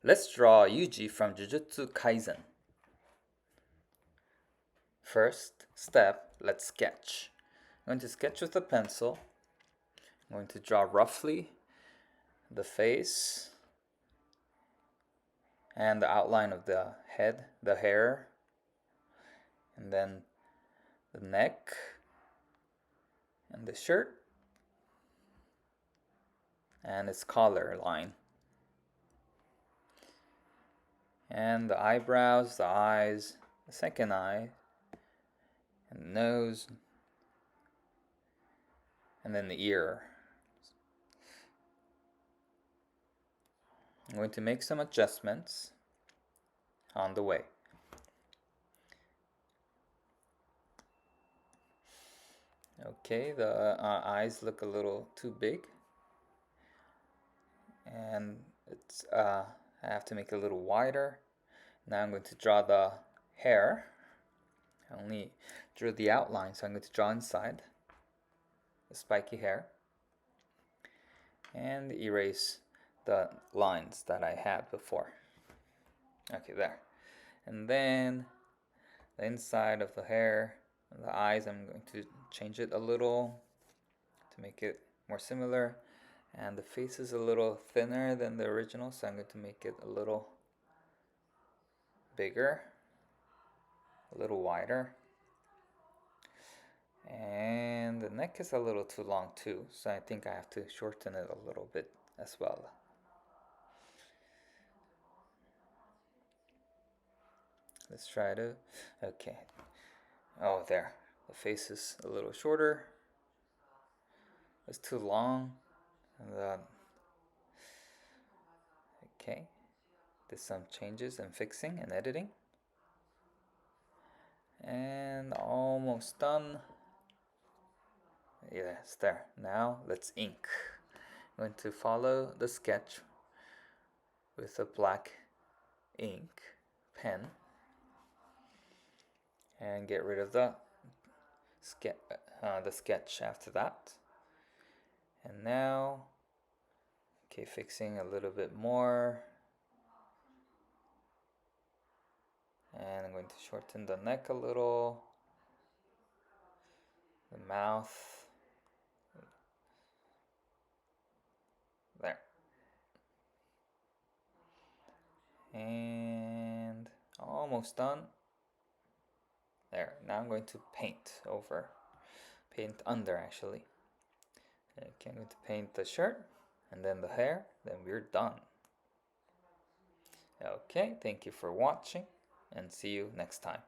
Let's draw Yuji from Jujutsu Kaisen. First step, let's sketch. I'm going to sketch with a pencil. I'm going to draw roughly the face and the outline of the head, the hair, and then the neck and the shirt and its collar line. And the eyebrows, the eyes, the second eye, and the nose, and then the ear. I'm going to make some adjustments on the way. Okay, the eyes look a little too big, and I have to make it a little wider. Now I'm going to draw the hair. I only drew the outline, so I'm going to draw inside the spiky hair and erase the lines that I had before. Okay, there. And then the inside of the hair, the eyes, I'm going to change it a little to make it more similar. And the face is a little thinner than the original, so I'm going to make it a little bigger, a little wider. And the neck is a little too long too, so I think I have to shorten it a little bit as well. Let's try to, okay. Oh, there. The face is a little shorter. It's too long. Okay. Did some changes and fixing and editing. And almost done. Yes, there. Now let's ink. I'm going to follow the sketch with a black ink pen and get rid of the sketch after that. And now, okay, fixing a little bit more. And I'm going to shorten the neck a little, the mouth, there. And almost done. There, now I'm going to paint under actually. Okay, I'm going to paint the shirt and then the hair, then we're done. Okay, thank you for watching and see you next time.